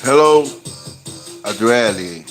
Hello, Adreali.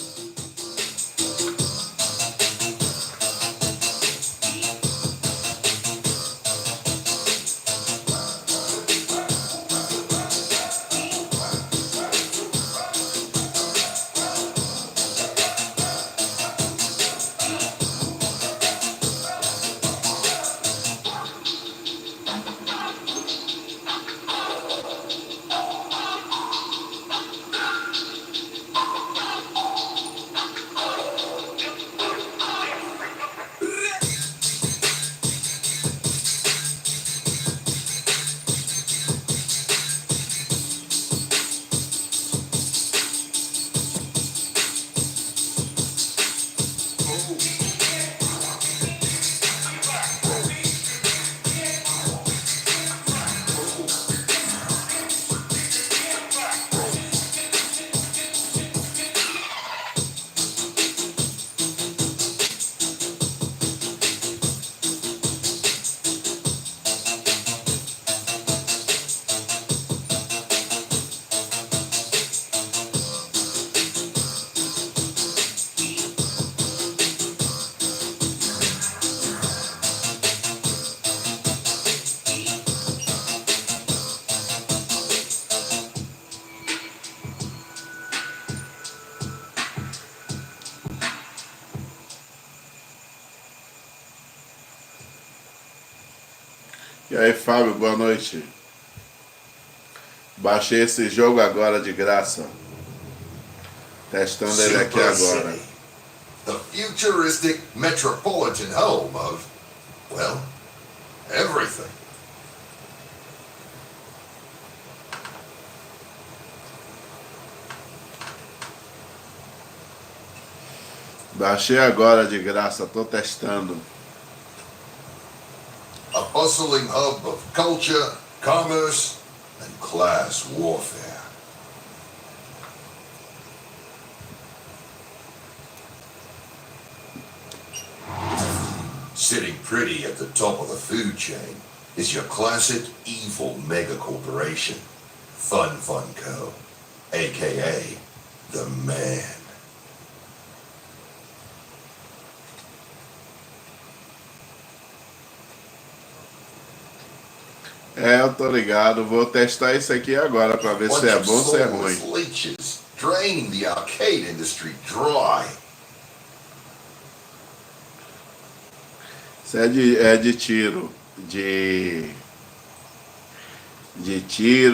E aí, Fábio, boa noite. Baixei esse jogo agora de graça. Testando ele aqui agora. The futuristic metropolitan home of, well, everything. Baixei agora de graça, tô testando. A bustling hub of culture, commerce, and class warfare. Sitting pretty at the top of the food chain is your classic evil mega corporation, Fun Co., aka the Man. Eu tô ligado, vou testar isso aqui agora pra ver se é bom ou se é ruim. Leeches drain the arcade industry dry. Isso é de tiro,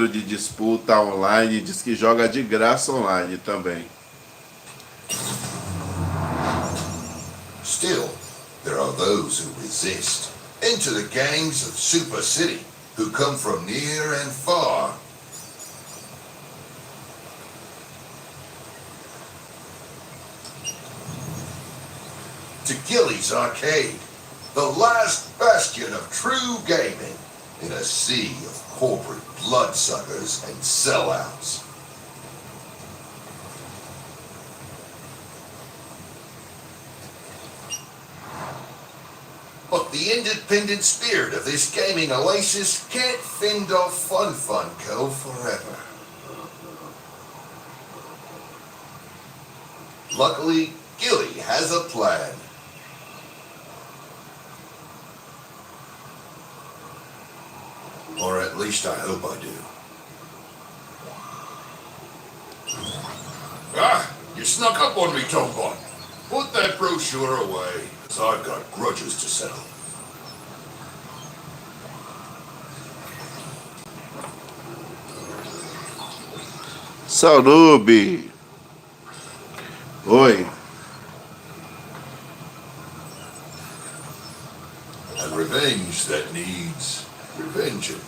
de disputa online, diz que joga de graça online também. Still, there are those who resist. Enter the gangs of Super City, who come from near and far. To Gilly's Arcade, the last bastion of true gaming in a sea of corporate bloodsuckers and sellouts. But the independent spirit of this gaming oasis can't fend off Fun Co. forever. Luckily, Gilly has a plan. Or at least I hope I do. Ah, you snuck up on me, Tombon. Put that brochure away, because I've got grudges to settle. Salube! Oi! And revenge that needs revenging.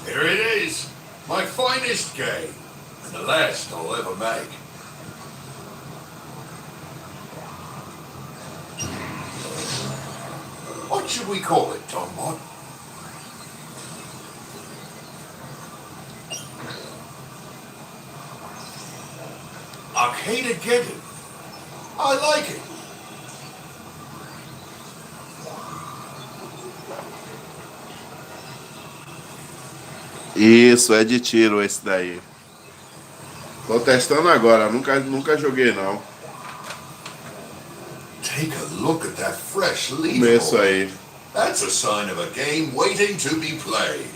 Here it is, my finest game, and the last I'll ever make. What should we call it, Tombon? ARCADEGEDDON. I like it. Isso, é de tiro esse daí. Tô testando agora, nunca joguei não. Take a look at that fresh leaf. Começo aí. That's a sign of a game waiting to be played.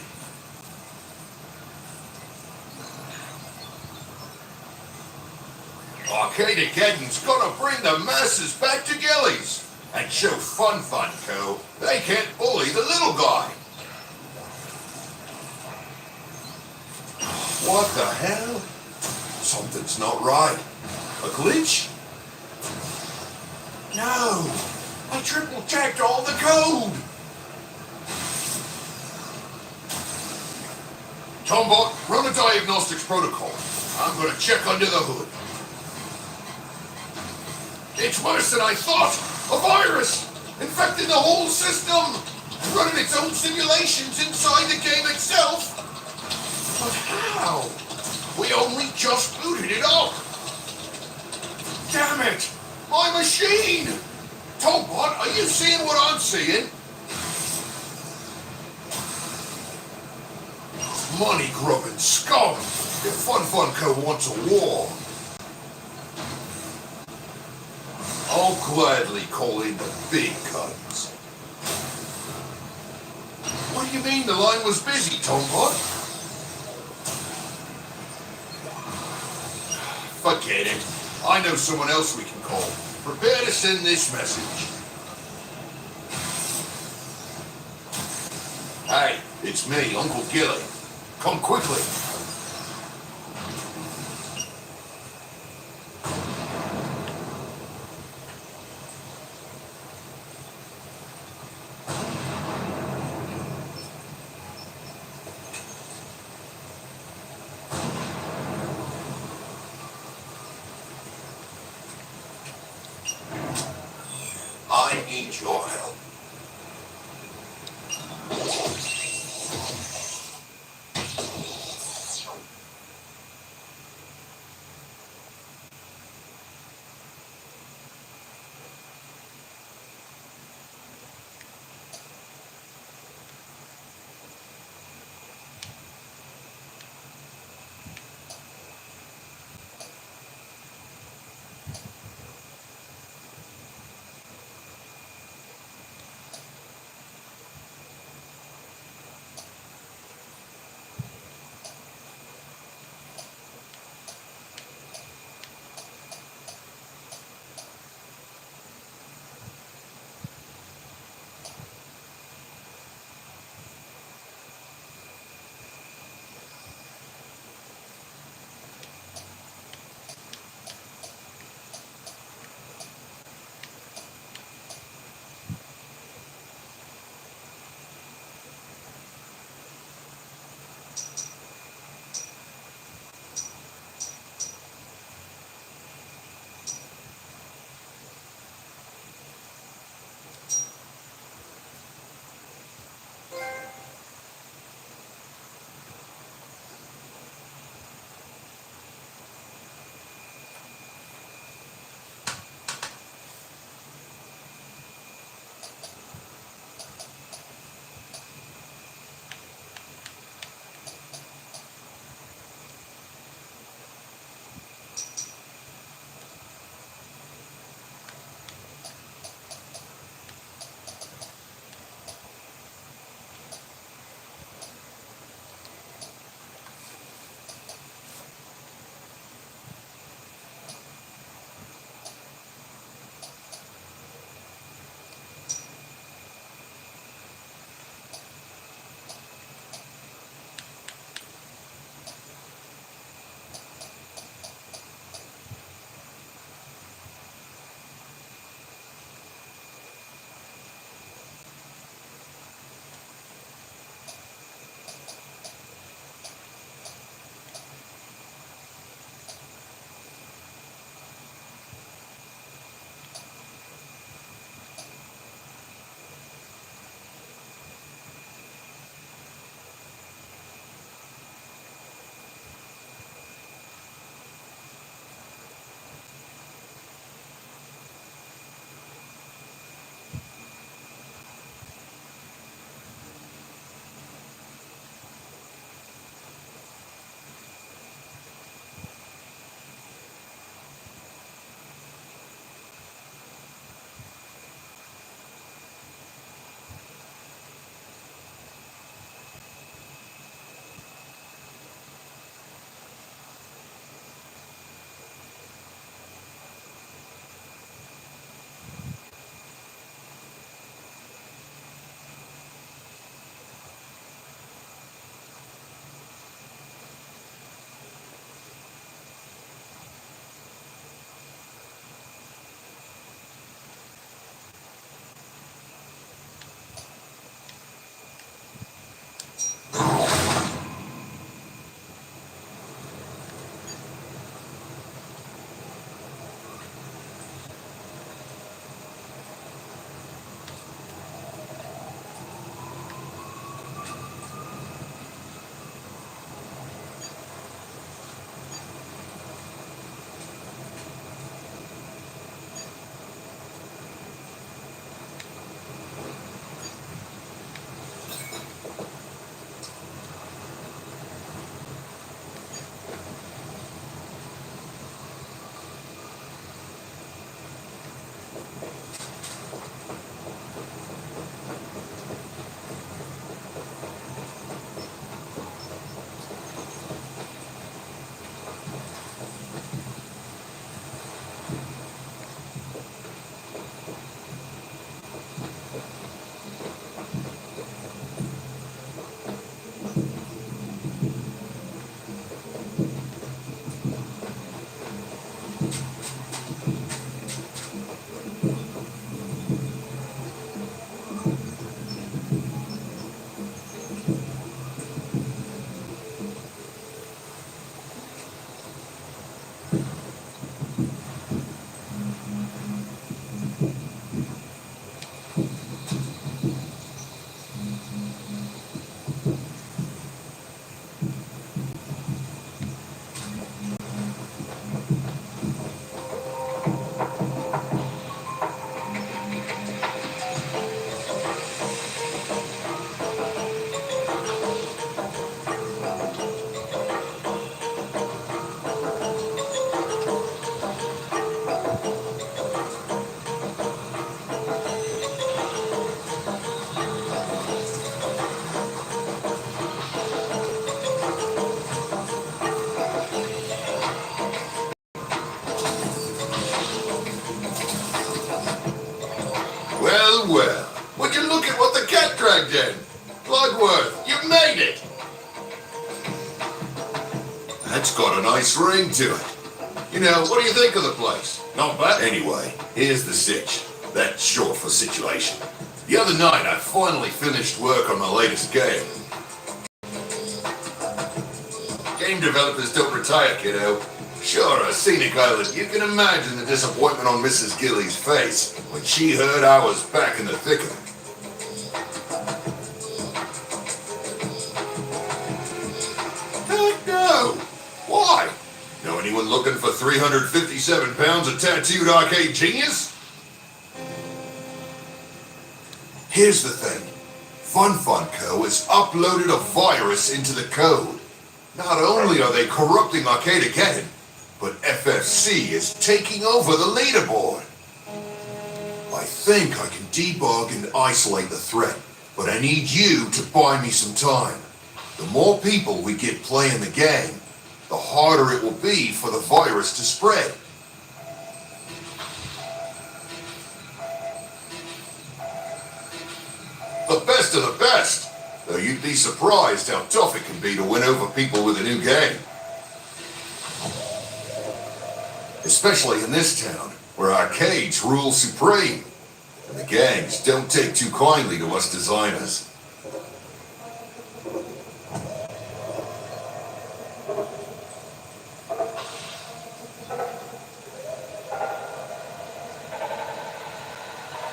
Arcadegeddon's gonna bring the masses back to Gillies and show Fun Co. They can't bully the little guy. What the hell? Something's not right. A glitch? No! I triple checked all the code! Tombot, run a diagnostics protocol. I'm gonna check under the hood. It's worse than I thought! A virus! Infecting the whole system! Running its own simulations inside the game itself! But how? We only just booted it up! Damn it! My machine! Tombot, are you seeing what I'm seeing? Money-grubbing scum! If Fun Co. wants a war, I'll gladly call in the big guns. What do you mean the line was busy, Tombot? Forget it. I know someone else we can call. Prepare to send this message. Hey, it's me, Uncle Gilly. Come quickly. I need your help. well. Would you look at what the cat dragged in? Bloodworth, you made it! That's got a nice ring to it. You know, what do you think of the place? Not bad. Anyway, here's the sitch. That's short for situation. The other night, I finally finished work on my latest game. Game developers don't retire, kiddo. Sure, a scenic island. You can imagine the disappointment on Mrs. Gilly's face when she heard I was back in the thick of it. Heck no! Why? Know anyone looking for 357 pounds of tattooed arcade genius? Here's the thing. FunFun Co. has uploaded a virus into the code. Not only are they corrupting ARCADEGEDDON, but FFC is taking over the leaderboard. I think I can debug and isolate the threat, but I need you to buy me some time. The more people we get playing the game, the harder it will be for the virus to spread. The best of the best, though you'd be surprised how tough it can be to win over people with a new game. Especially in this town, where arcades rule supreme, and the gangs don't take too kindly to us designers.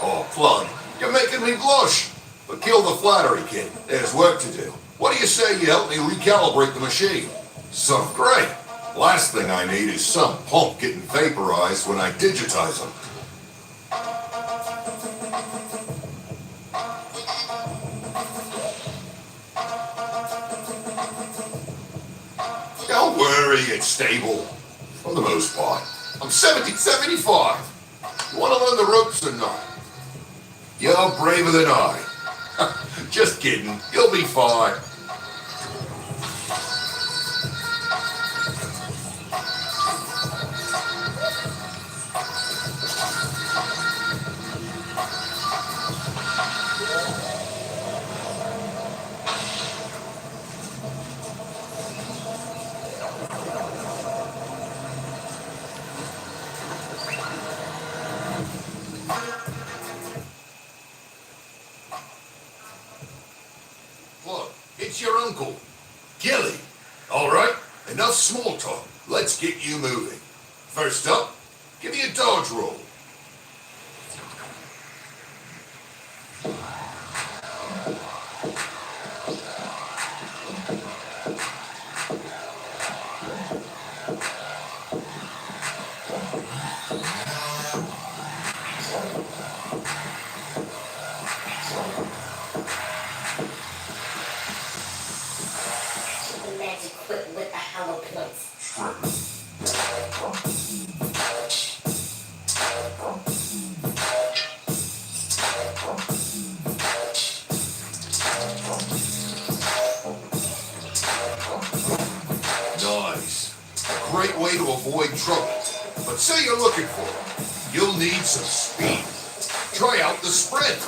Oh, Plug, you're making me blush. But kill the flattery, kid. There's work to do. What do you say you help me recalibrate the machine? So great. Last thing I need is some punk getting vaporized when I digitize him. Don't worry, it's stable. For the most part. I'm 75. You want to learn the ropes or not? You're braver than I. Just kidding. You'll be fine. Look, it's your uncle, Gilly. All right, enough small talk. Let's get you moving. First up, give me a dodge roll. With the hollow points. Nice. A great way to avoid trouble. But say you're looking for it. You'll need some speed. Try out the sprint.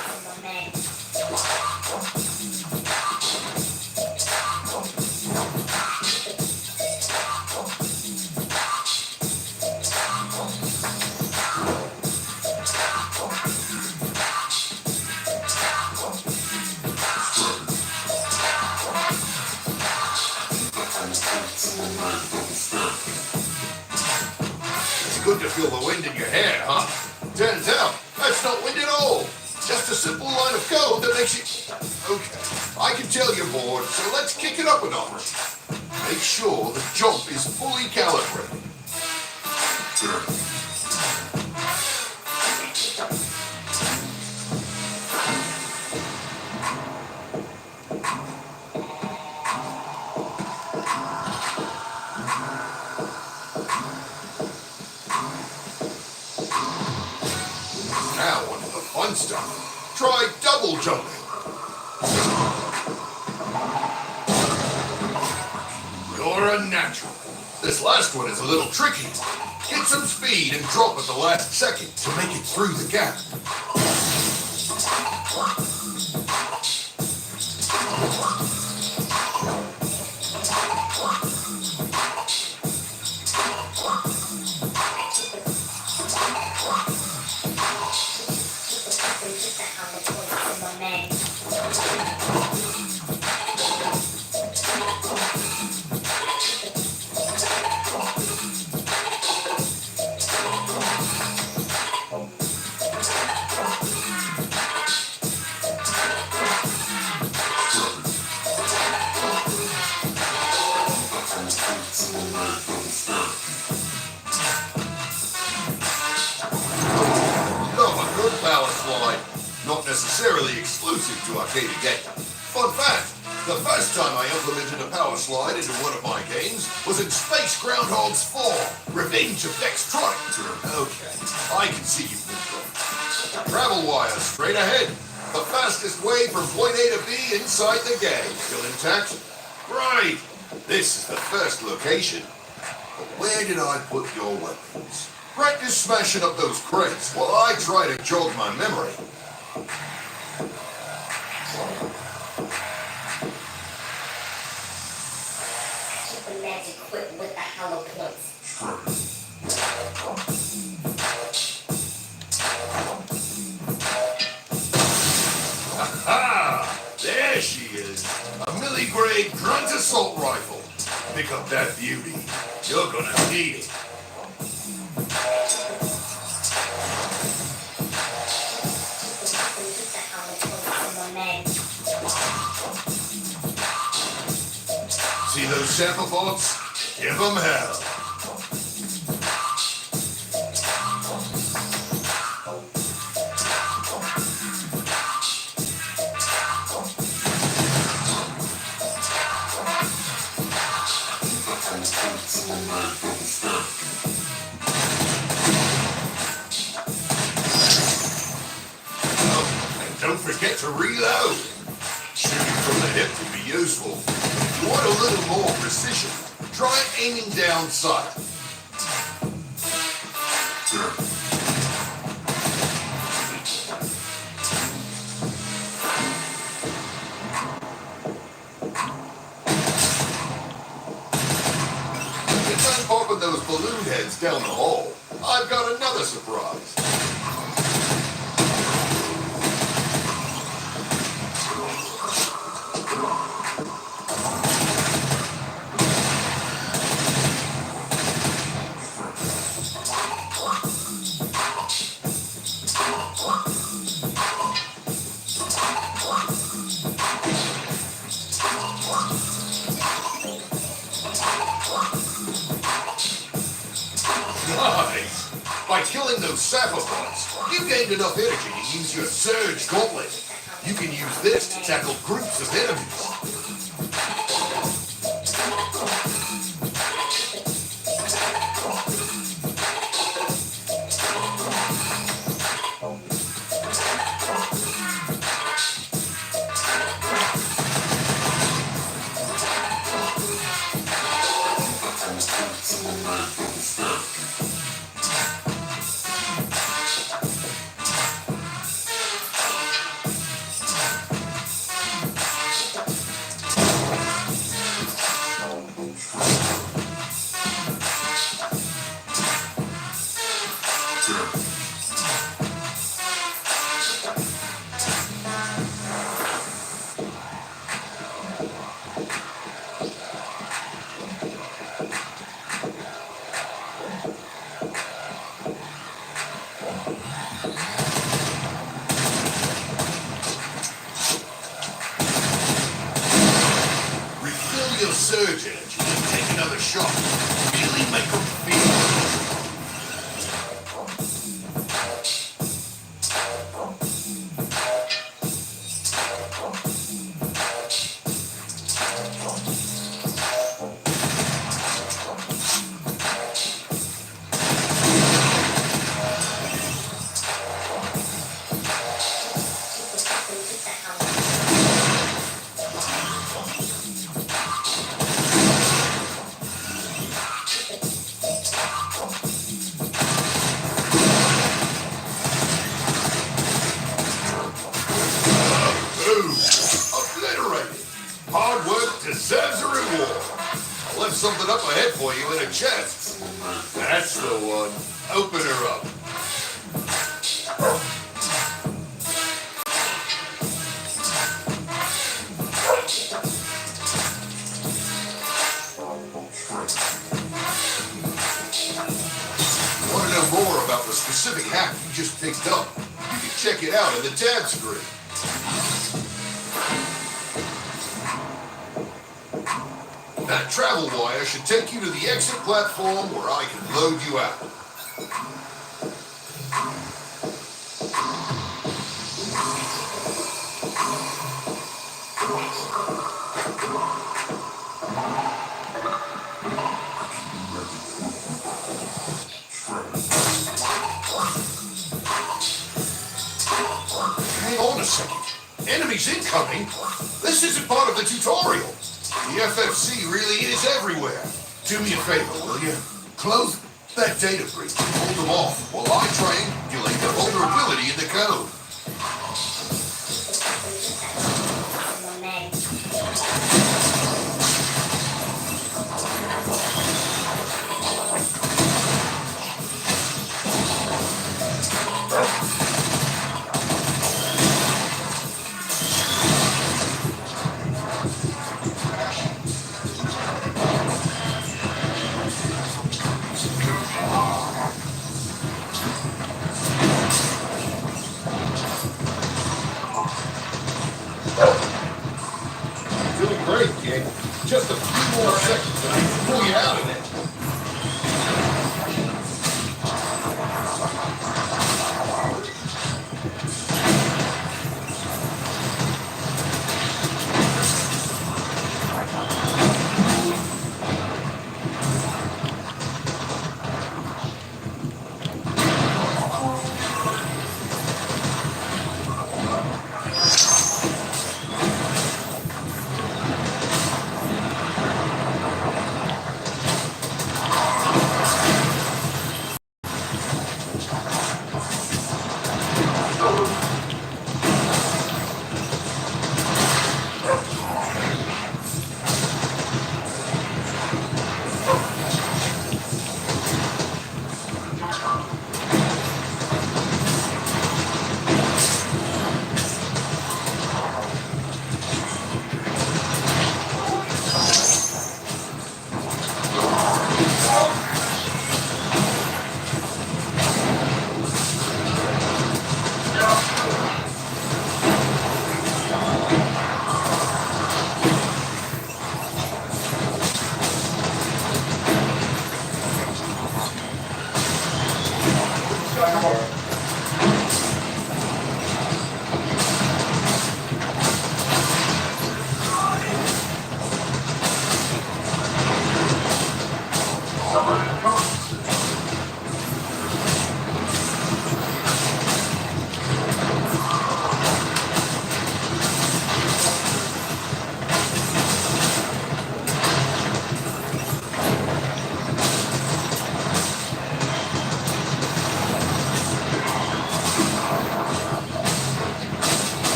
It's good to feel the wind in your hair, huh? Turns out, that's not wind at all. Just a simple line of code that makes you... Okay, I can tell you're bored, so let's kick it up a notch. Make sure the jump is fully calibrated. Now on to the fun stuff. Try double jumping. You're a natural. This last one is a little tricky. Get some speed and drop at the last second to make it through the gap. necessarily exclusive to ARCADEGEDDON. Fun fact, the first time I implemented a power slide into one of my games was in Space Groundhogs 4, Revenge of Dextronic. Okay, I can see you've been wrong. Travel wire straight ahead. The fastest way from point A to B inside the game. Still intact? Right. This is the first location. But where did I put your weapons? Practice smashing up those crates while I try to jog my memory. Keep the magic quick with the hollow points. Aha! There she is. A milli-grade grunt assault rifle. Pick up that beauty. You're gonna need it. See those sample bots? Give them hell. Oh, and don't forget to reload. Shooting from the hip can be useful. If you want a little more precision, try aiming down sight. If I'm popping those balloon heads down the hall, I've got another surprise. Nice! By killing those sapper-bots, you gained enough energy to use your Surge Gauntlet. You can use this to tackle groups of enemies. Your surge energy and take another shot. Really make them feel. Obliterated. Hard work deserves a reward. I left something up ahead for you in a chest. That's the one. Open her up. Want to know more about the specific hack you just picked up? You can check it out in the tab screen. That travel wire should take you to the exit platform where I can load you out. second. Enemies incoming? This isn't part of the tutorial. The FFC really is everywhere. Do me a favor, will you? Close that data breach and hold them off while I triangulate the vulnerability in the code. Doing great, kid. Just a few more seconds and I can pull you out of there.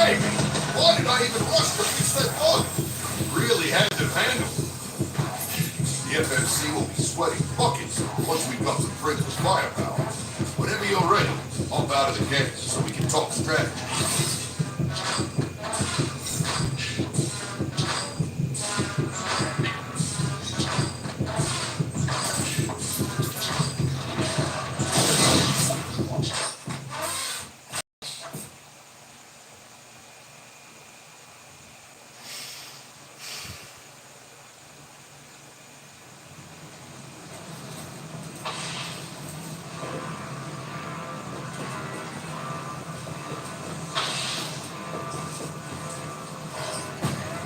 Hey, why did I even rush to fix that bug? handle. The FFC will be sweating buckets once we've got some friends with firepower. Whenever you're ready, hop out of the game so we can talk strategy.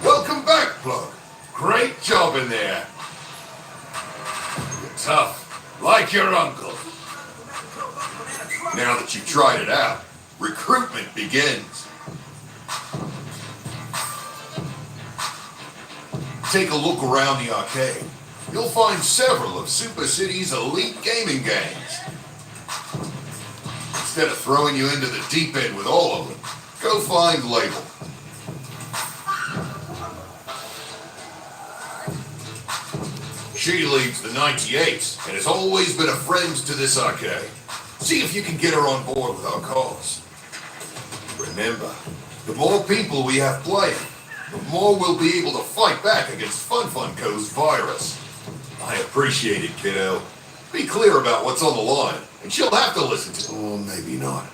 Welcome back, Plug. Great job in there. You're tough, like your uncle. Now that you've tried it out, recruitment begins. Take a look around the arcade. You'll find several of Super City's elite gaming games. Instead of throwing you into the deep end with all of them, go find Label. She leads the 98s and has always been a friend to this arcade. See if you can get her on board with our cause. Remember, the more people we have playing, the more we'll be able to fight back against FunFunCo's virus. I appreciate it, kiddo. Be clear about what's on the line, and she'll have to listen to it. Or maybe not.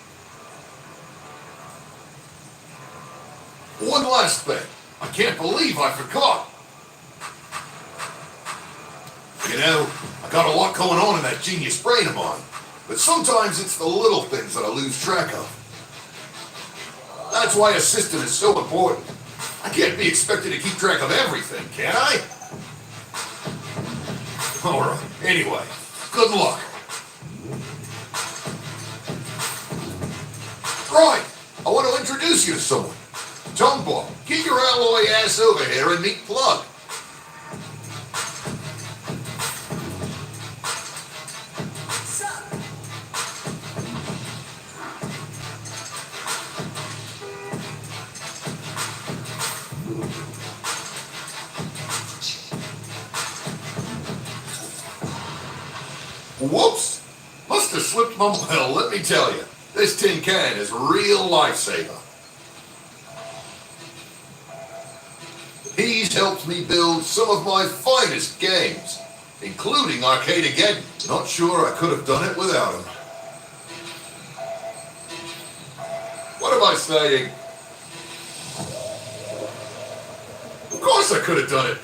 One last thing. I can't believe I forgot. You know, I got a lot going on in that genius brain of mine, but sometimes it's the little things that I lose track of. That's why a system is so important. I can't be expected to keep track of everything, can I? Alright, anyway, good luck. Right, I want to introduce you to someone. Tombo, get your alloy ass over here and meet Plug. Whoops! Must have slipped my well, let me tell you. This tin can is a real lifesaver. He's helped me build some of my finest games, including ARCADEGEDDON. Not sure I could have done it without him. What am I saying? Of course I could have done it.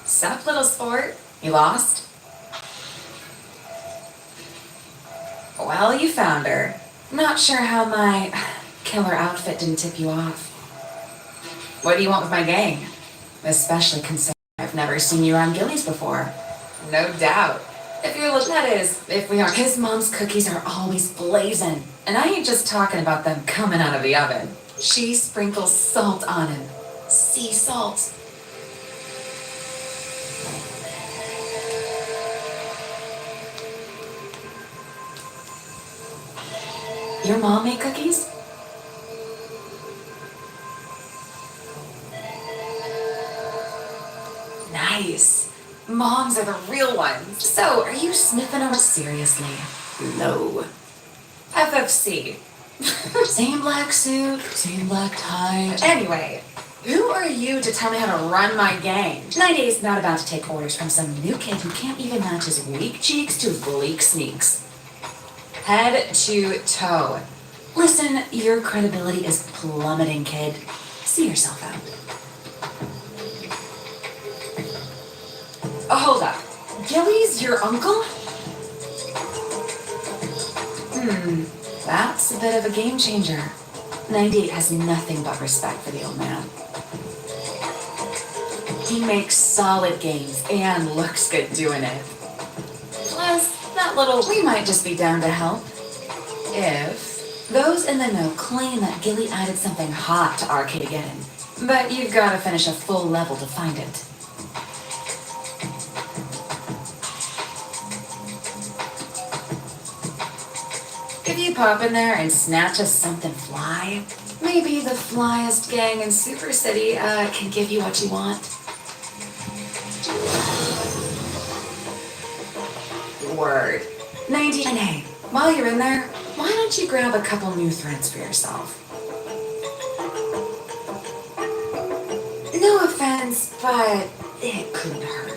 Sup, little sport? You lost? Well, you found her. Not sure how my killer outfit didn't tip you off. What do you want with my gang? Especially considering I've never seen you around Gillies before. No doubt. If you're, that is, if we are, his mom's cookies are always blazing. And I ain't just talking about them coming out of the oven. She sprinkles salt on him. Sea salt. Your mom made cookies? Nice. Moms are the real ones. So, are you sniffing on us seriously? No. FFC. Same black suit, same black tie. Anyway, who are you to tell me how to run my gang? 90 is not about to take orders from some new kid who can't even match his weak cheeks to bleak sneaks. Head to toe. Listen, your credibility is plummeting, kid. See yourself out. Oh, hold up. Gilly's your uncle? That's a bit of a game changer. 98 has nothing but respect for the old man. He makes solid games and looks good doing it. Plus, that little, we might just be down to help. If those in the know claim that Gilly added something hot to ARCADEGEDDON, but you've got to finish a full level to find it. If you pop in there and snatch us something fly, maybe the flyest gang in Super City can give you what you want. Word. 90, and hey, while you're in there, why don't you grab a couple new threads for yourself? No offense, but it couldn't hurt.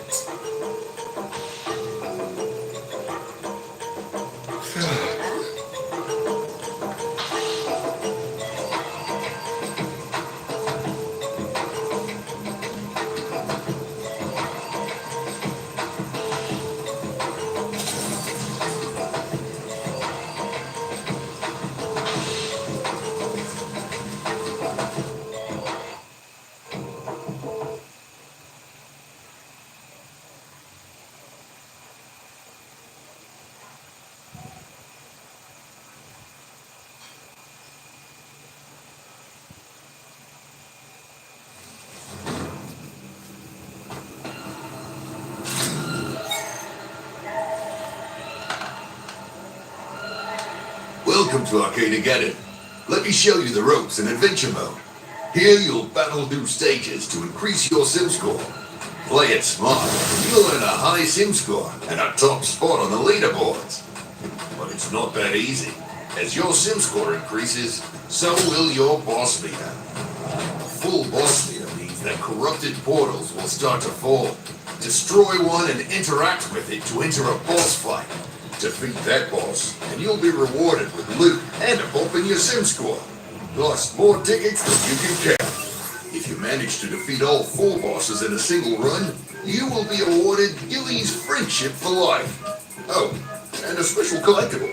Welcome to ARCADEGEDDON. Let me show you the ropes in adventure mode. Here you'll battle through stages to increase your sim score. Play it smart, and you'll earn a high sim score and a top spot on the leaderboards. But it's not that easy. As your sim score increases, so will your boss meter. A full boss meter means that corrupted portals will start to form. Destroy one and interact with it to enter a boss fight. Defeat that boss, and you'll be rewarded with loot and a bump in your sim score. Plus, more tickets than you can count. If you manage to defeat all 4 bosses in a single run, you will be awarded Gilly's Friendship for Life. Oh, and a special collectible.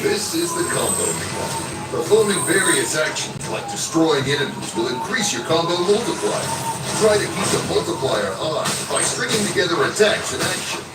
This is the combo meter. Performing various actions like destroying enemies will increase your combo multiplier. Try to keep the multiplier high by stringing together attacks and actions.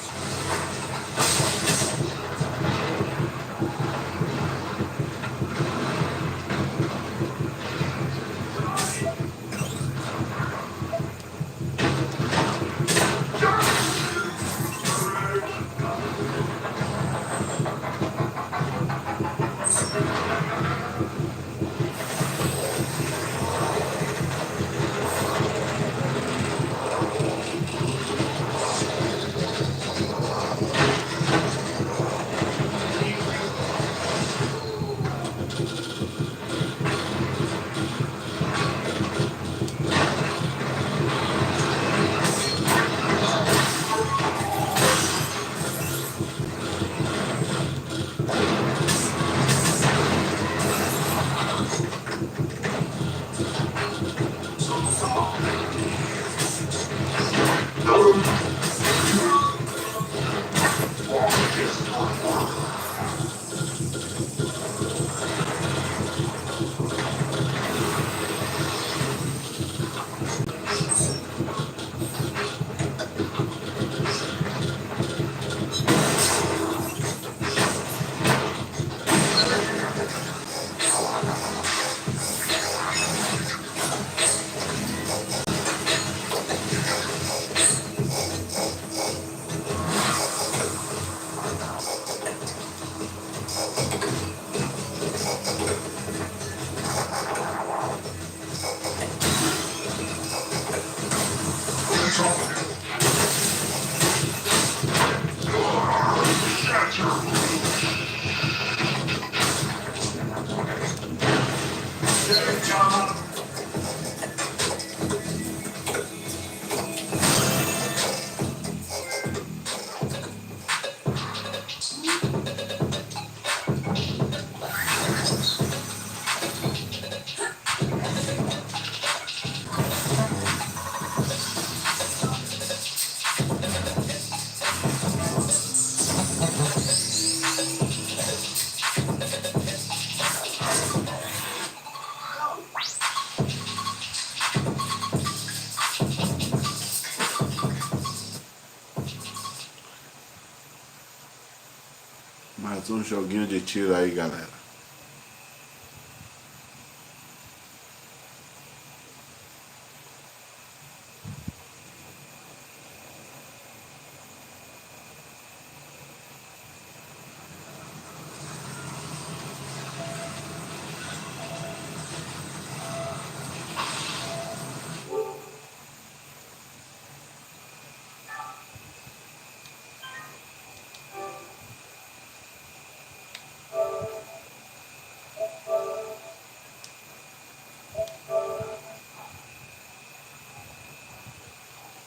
Mais um joguinho de tiro aí, galera.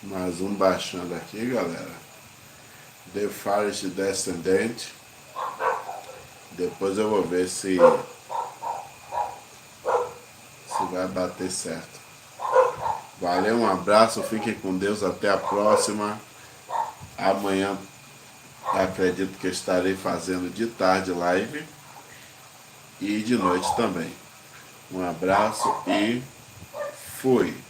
Mais um baixando aqui, galera. The Forest Descendant. Depois eu vou ver se vai bater certo. Valeu, um abraço, fiquem com Deus, até a próxima. Amanhã acredito que estarei fazendo de tarde live e de noite também. Um abraço e fui!